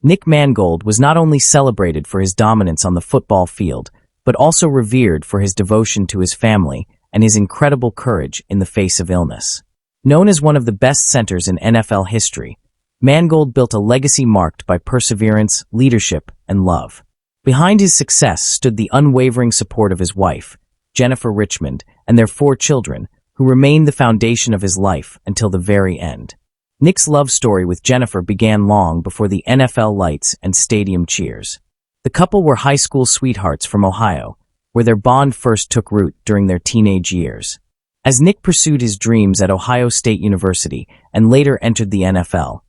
Nick Mangold was not only celebrated for his dominance on the football field, but also revered for his devotion to his family and his incredible courage in the face of illness. Known as one of the best centers in NFL history, Mangold built a legacy marked by perseverance, leadership, and love. Behind his success stood the unwavering support of his wife, Jennifer Richmond, and their 4 children, who remained the foundation of his life until the very end. Nick's love story with Jennifer began long before the NFL lights and stadium cheers. The couple were high school sweethearts from Ohio, where their bond first took root during their teenage years. As Nick pursued his dreams at Ohio State University and later entered the NFL,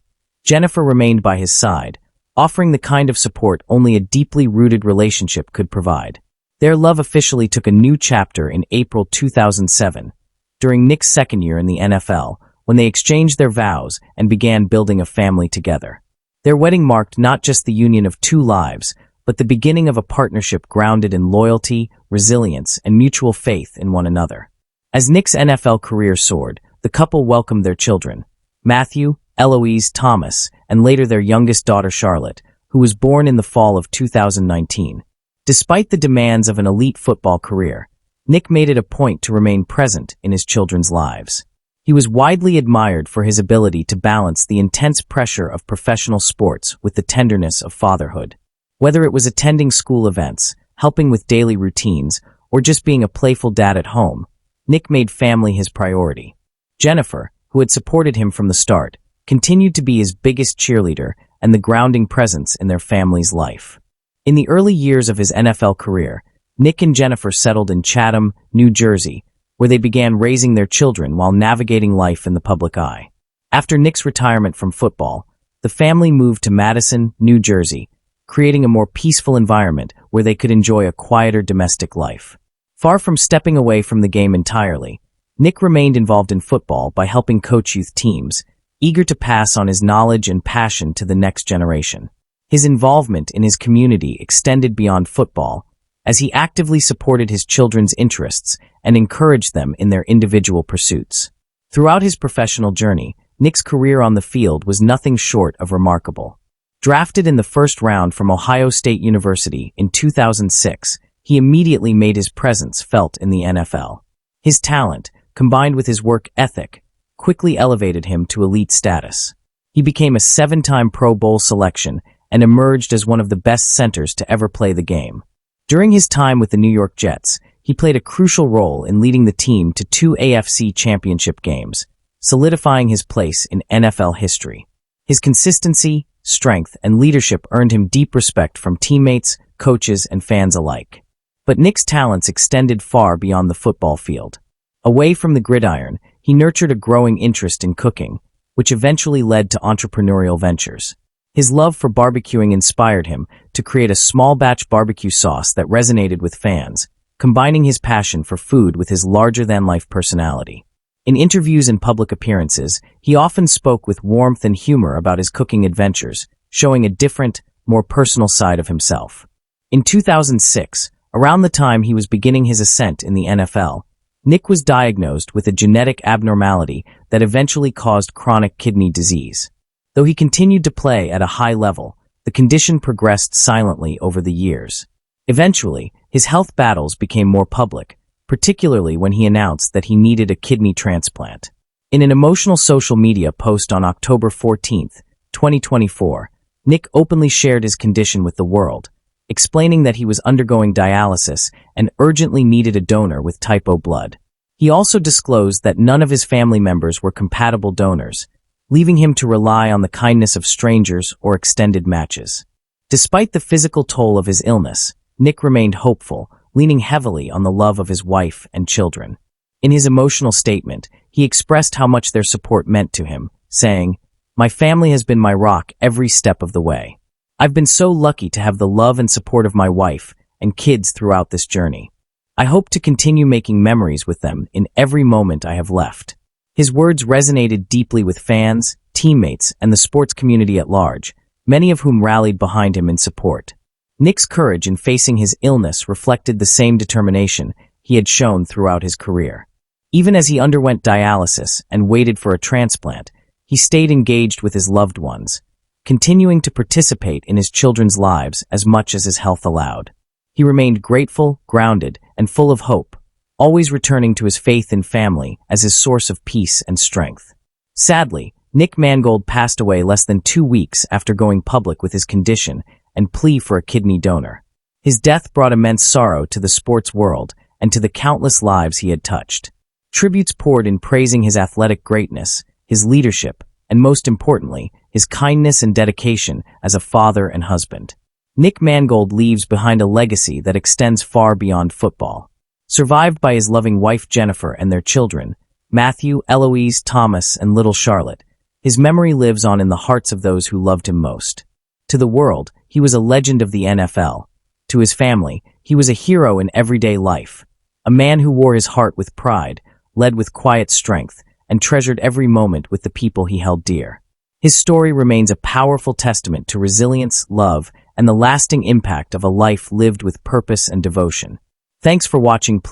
Jennifer remained by his side, offering the kind of support only a deeply rooted relationship could provide. Their love officially took a new chapter in April 2007, during Nick's second year in the NFL, when they exchanged their vows and began building a family together. Their wedding marked not just the union of 2 lives, but the beginning of a partnership grounded in loyalty, resilience, and mutual faith in one another. As Nick's NFL career soared, the couple welcomed their children, Matthew, Eloise, Thomas, and later their youngest daughter Charlotte, who was born in the fall of 2019. Despite the demands of an elite football career, Nick made it a point to remain present in his children's lives. He was widely admired for his ability to balance the intense pressure of professional sports with the tenderness of fatherhood. Whether it was attending school events, helping with daily routines, or just being a playful dad at home, Nick made family his priority. Jennifer, who had supported him from the start, continued to be his biggest cheerleader and the grounding presence in their family's life. In the early years of his NFL career, Nick and Jennifer settled in Chatham, New Jersey, where they began raising their children while navigating life in the public eye. After Nick's retirement from football, the family moved to Madison, New Jersey, creating a more peaceful environment where they could enjoy a quieter domestic life. Far from stepping away from the game entirely, Nick remained involved in football by helping coach youth teams, eager to pass on his knowledge and passion to the next generation. His involvement in his community extended beyond football, as he actively supported his children's interests and encouraged them in their individual pursuits. Throughout his professional journey, Nick's career on the field was nothing short of remarkable. Drafted in the first round from Ohio State University in 2006, he immediately made his presence felt in the NFL. His talent, combined with his work ethic, quickly elevated him to elite status. He became a 7-time Pro Bowl selection and emerged as one of the best centers to ever play the game. During his time with the New York Jets, he played a crucial role in leading the team to 2 AFC championship games, solidifying his place in NFL history. His consistency, strength, and leadership earned him deep respect from teammates, coaches, and fans alike. But Nick's talents extended far beyond the football field. Away from the gridiron, he nurtured a growing interest in cooking, which eventually led to entrepreneurial ventures. His love for barbecuing inspired him to create a small-batch barbecue sauce that resonated with fans, combining his passion for food with his larger-than-life personality. In interviews and public appearances, he often spoke with warmth and humor about his cooking adventures, showing a different, more personal side of himself. In 2006, around the time he was beginning his ascent in the NFL, Nick was diagnosed with a genetic abnormality that eventually caused chronic kidney disease. Though he continued to play at a high level, the condition progressed silently over the years. Eventually, his health battles became more public, particularly when he announced that he needed a kidney transplant. In an emotional social media post on October 14, 2024, Nick openly shared his condition with the world, explaining that he was undergoing dialysis and urgently needed a donor with type O blood. He also disclosed that none of his family members were compatible donors, leaving him to rely on the kindness of strangers or extended matches. Despite the physical toll of his illness, Nick remained hopeful, leaning heavily on the love of his wife and children. In his emotional statement, he expressed how much their support meant to him, saying, "My family has been my rock every step of the way. I've been so lucky to have the love and support of my wife and kids throughout this journey. I hope to continue making memories with them in every moment I have left." His words resonated deeply with fans, teammates, and the sports community at large, many of whom rallied behind him in support. Nick's courage in facing his illness reflected the same determination he had shown throughout his career. Even as he underwent dialysis and waited for a transplant, he stayed engaged with his loved ones, continuing to participate in his children's lives as much as his health allowed. He remained grateful, grounded, and full of hope, always returning to his faith in family as his source of peace and strength. Sadly, Nick Mangold passed away less than 2 weeks after going public with his condition and plea for a kidney donor. His death brought immense sorrow to the sports world and to the countless lives he had touched. Tributes poured in praising his athletic greatness, his leadership, and most importantly, his kindness and dedication as a father and husband. Nick Mangold leaves behind a legacy that extends far beyond football. Survived by his loving wife Jennifer and their children, Matthew, Eloise, Thomas, and little Charlotte, his memory lives on in the hearts of those who loved him most. To the world, he was a legend of the NFL. To his family, he was a hero in everyday life, a man who wore his heart with pride, led with quiet strength, and treasured every moment with the people he held dear. His story remains a powerful testament to resilience, love, and the lasting impact of a life lived with purpose and devotion. Thanks for watching.